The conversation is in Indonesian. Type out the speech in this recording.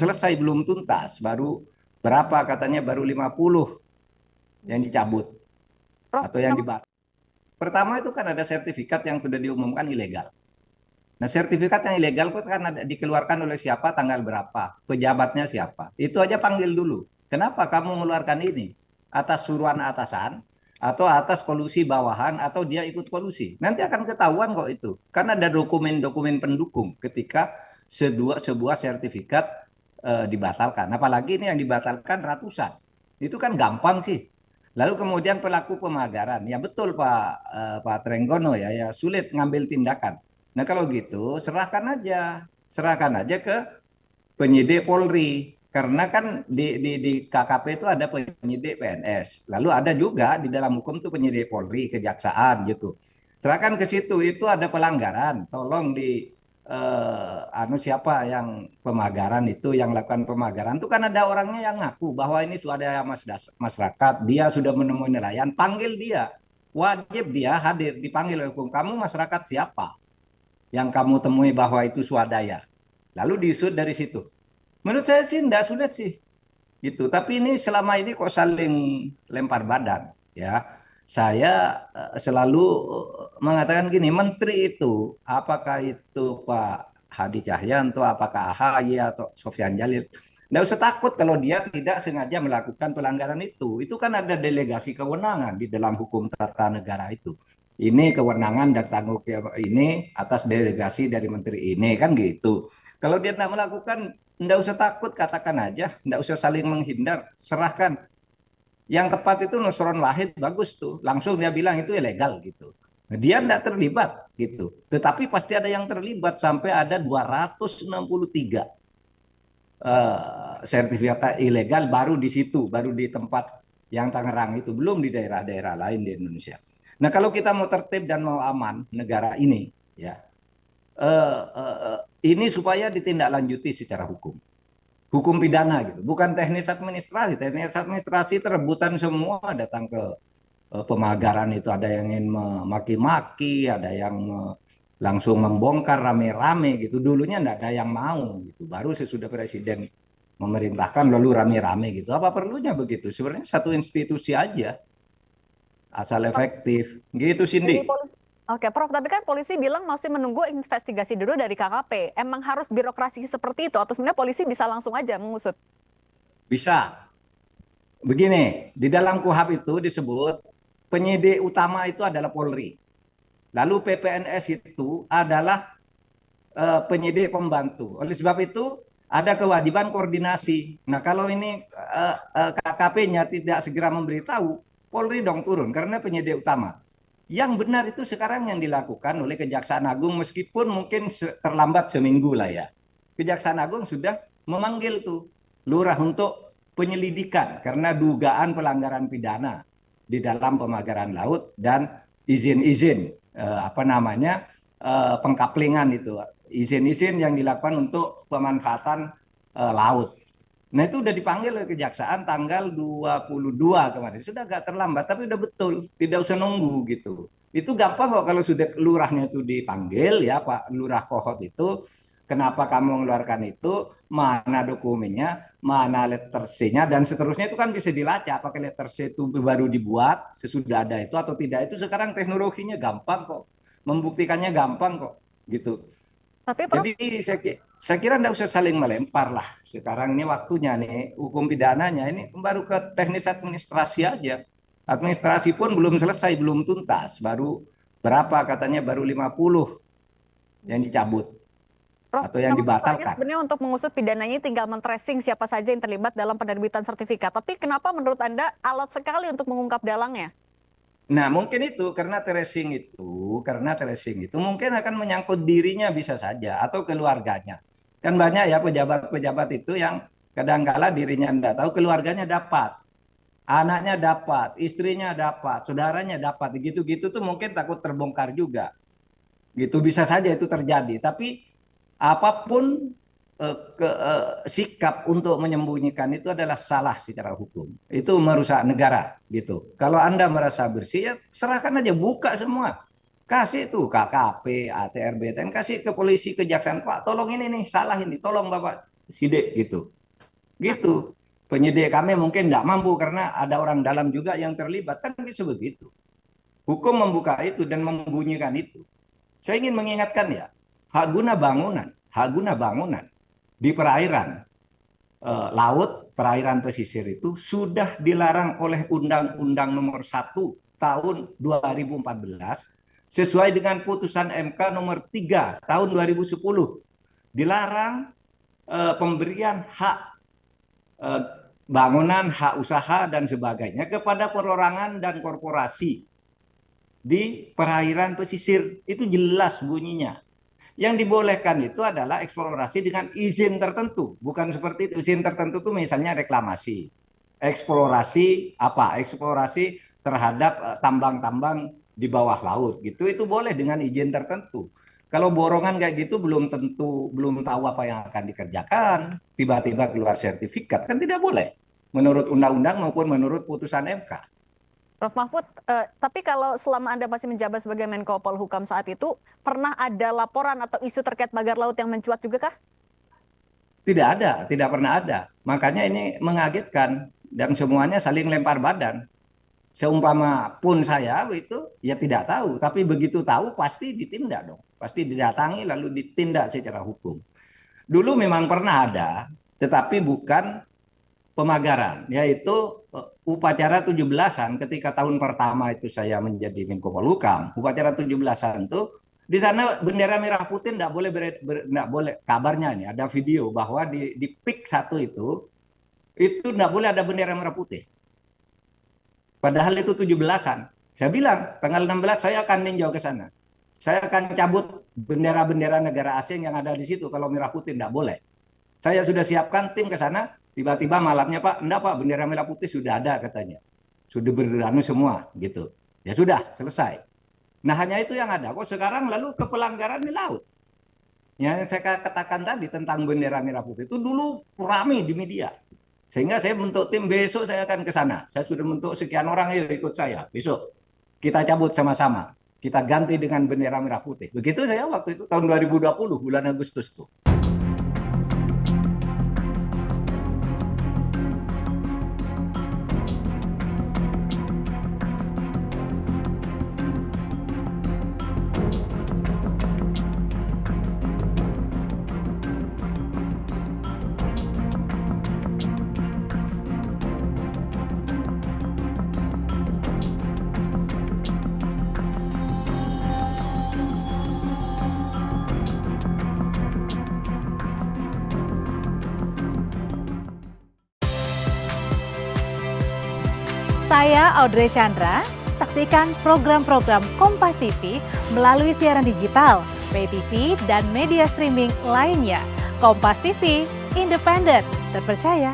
selesai, belum tuntas, baru berapa katanya, baru 50 yang dicabut Prof, atau yang dibatalkan. Pertama itu kan ada sertifikat yang sudah diumumkan ilegal. Nah, sertifikat yang ilegal itu kan ada, dikeluarkan oleh siapa, tanggal berapa, pejabatnya siapa. Itu aja panggil dulu. Kenapa kamu mengeluarkan ini? Atas suruhan atasan, atau atas kolusi bawahan, atau dia ikut kolusi. Nanti akan ketahuan kok itu. Karena ada dokumen-dokumen pendukung ketika sebuah sertifikat dibatalkan. Apalagi ini yang dibatalkan ratusan. Itu kan gampang sih. Lalu kemudian pelaku pemagaran. Ya betul Pak Trenggono ya, ya sulit ngambil tindakan. Nah kalau gitu serahkan aja ke penyidik Polri. Karena kan di KKP itu ada penyidik PNS. Lalu ada juga di dalam hukum tuh penyidik Polri, kejaksaan gitu. Serahkan ke situ, itu ada pelanggaran. Tolong di siapa yang pemagaran itu, yang lakukan pemagaran itu kan ada orangnya yang ngaku bahwa ini swadaya masyarakat, dia sudah menemui nelayan, panggil dia. Wajib dia hadir, dipanggil oleh hukum. Kamu masyarakat siapa yang kamu temui bahwa itu swadaya? Lalu diusut dari situ. Menurut saya sih tidak sulit sih gitu. Tapi ini selama ini kok saling lempar badan ya. Saya selalu mengatakan gini, menteri itu apakah itu Pak Hadi Cahyanto, apakah AHY atau Sofyan Jalil, tidak usah takut kalau dia tidak sengaja melakukan pelanggaran itu. Itu kan ada delegasi kewenangan di dalam hukum tata negara itu. Ini kewenangan dan tanggung jawab ini atas delegasi dari menteri ini kan gitu. Kalau dia tidak melakukan, tidak usah takut, katakan aja, tidak usah saling menghindar, serahkan. Yang tepat itu Nusron Wahid, bagus tuh, langsung dia bilang itu ilegal gitu. Nah, dia tidak terlibat gitu, tetapi pasti ada yang terlibat sampai ada 263 sertifikat ilegal baru di situ, baru di tempat yang Tangerang itu, belum di daerah-daerah lain di Indonesia. Nah kalau kita mau tertib dan mau aman negara ini, ya ini supaya ditindaklanjuti secara hukum pidana gitu, bukan teknis administrasi. Teknis administrasi terebutan semua datang ke pemagaran itu, ada yang ingin memaki-maki, ada yang langsung membongkar rame-rame gitu. Dulunya enggak ada yang mau gitu, baru sesudah presiden memerintahkan lalu rame-rame gitu. Apa perlunya begitu? Sebenarnya satu institusi aja asal efektif gitu, dari Cindy. polisi. Oke, Prof, tapi kan polisi bilang masih menunggu investigasi dulu dari KKP. Emang harus birokrasi seperti itu atau sebenarnya polisi bisa langsung aja mengusut? Bisa. Begini, di dalam KUHP itu disebut penyidik utama itu adalah Polri. Lalu PPNS itu adalah penyidik pembantu. Oleh sebab itu ada kewajiban koordinasi. Nah kalau ini KKP-nya tidak segera memberitahu, Polri dong turun karena penyidik utama. Yang benar itu sekarang yang dilakukan oleh Kejaksaan Agung, meskipun mungkin terlambat seminggu lah ya. Kejaksaan Agung sudah memanggil tuh lurah untuk penyelidikan karena dugaan pelanggaran pidana di dalam pemagaran laut dan izin-izin pengkaplingan itu, izin-izin yang dilakukan untuk pemanfaatan laut. Nah itu udah dipanggil oleh kejaksaan tanggal 22 kemarin. Sudah agak terlambat, tapi udah betul. Tidak usah nunggu gitu. Itu gampang kok kalau sudah lurahnya itu dipanggil ya Pak Lurah Kohot itu. Kenapa kamu mengeluarkan itu, mana dokumennya, mana letter C-nya, dan seterusnya itu kan bisa dilacak. Apakah letter C itu baru dibuat, sesudah ada itu atau tidak. Itu sekarang teknologinya gampang kok. Membuktikannya gampang kok gitu. Tapi Prof, Jadi saya kira tidak usah saling melempar lah. Sekarang ini waktunya nih hukum pidananya ini baru ke teknis administrasi aja. Administrasi pun belum selesai, belum tuntas. Baru berapa katanya, baru 50 yang dicabut Prof, atau yang kalau misalnya dibatalkan. sebenarnya untuk mengusut pidananya tinggal men-tracing siapa saja yang terlibat dalam penerbitan sertifikat. Tapi kenapa menurut Anda alot sekali untuk mengungkap dalangnya? Nah, mungkin itu karena tracing itu mungkin akan menyangkut dirinya bisa saja atau keluarganya. Kan banyak ya pejabat-pejabat itu yang kadangkala dirinya tidak tahu, keluarganya dapat, anaknya dapat, istrinya dapat, saudaranya dapat, gitu-gitu tuh mungkin takut terbongkar juga. Gitu bisa saja itu terjadi. Tapi apapun sikap untuk menyembunyikan itu adalah salah secara hukum. Itu merusak negara gitu. Kalau Anda merasa bersih ya serahkan aja, buka semua. Kasih tuh KKP, ATR, BTN, kasih ke polisi, kejaksaan, Pak, tolong ini nih, salah ini, tolong Bapak sidik gitu. Gitu. Penyidik kami mungkin tidak mampu karena ada orang dalam juga yang terlibat, kan bisa begitu. Hukum membuka itu dan membunyikan itu. Saya ingin mengingatkan ya, hak guna bangunan di perairan laut, perairan pesisir itu sudah dilarang oleh Undang-Undang Nomor 1 Tahun 2014 sesuai dengan putusan MK Nomor 3 Tahun 2010. Dilarang pemberian hak bangunan, hak usaha dan sebagainya kepada perorangan dan korporasi di perairan pesisir. Itu jelas bunyinya. Yang dibolehkan itu adalah eksplorasi dengan izin tertentu, bukan seperti itu. Izin tertentu itu misalnya reklamasi, eksplorasi apa? Eksplorasi terhadap tambang-tambang di bawah laut gitu. Itu boleh dengan izin tertentu. Kalau borongan kayak gitu belum tahu apa yang akan dikerjakan, tiba-tiba keluar sertifikat, kan tidak boleh menurut undang-undang maupun menurut putusan MK. Prof. Mahfud, tapi kalau selama Anda masih menjabat sebagai Menko Polhukam saat itu, pernah ada laporan atau isu terkait pagar laut yang mencuat juga kah? Tidak ada, tidak pernah ada. Makanya ini mengagetkan dan semuanya saling lempar badan. Seumpama pun saya itu ya tidak tahu, tapi begitu tahu pasti ditindak dong. Pasti didatangi lalu ditindak secara hukum. Dulu memang pernah ada, tetapi bukan pemagaran, yaitu upacara 17-an ketika tahun pertama itu saya menjadi Menko Polhukam. Upacara 17-an itu di sana bendera merah putih tidak boleh, kabarnya ini ada video bahwa di PIK 1 itu tidak boleh ada bendera merah putih. Padahal itu 17-an. Saya bilang tanggal 16 saya akan ninjau ke sana. Saya akan cabut bendera-bendera negara asing yang ada di situ kalau merah putih tidak boleh. Saya sudah siapkan tim ke sana, tiba-tiba malamnya Pak, enggak Pak, bendera merah putih sudah ada katanya. Sudah beranu semua gitu. Ya sudah, selesai. Nah hanya itu yang ada. Kok sekarang lalu ke pelanggaran di laut. Yang saya katakan tadi tentang bendera merah putih itu dulu ramai di media. Sehingga saya bentuk tim, besok saya akan ke sana. Saya sudah bentuk sekian orang, ayo ikut saya. Besok kita cabut sama-sama. Kita ganti dengan bendera merah putih. Begitu saya waktu itu tahun 2020 bulan Agustus itu. Saya Audrey Chandra, saksikan program-program Kompas TV melalui siaran digital, pay TV, dan media streaming lainnya. Kompas TV, independen, terpercaya.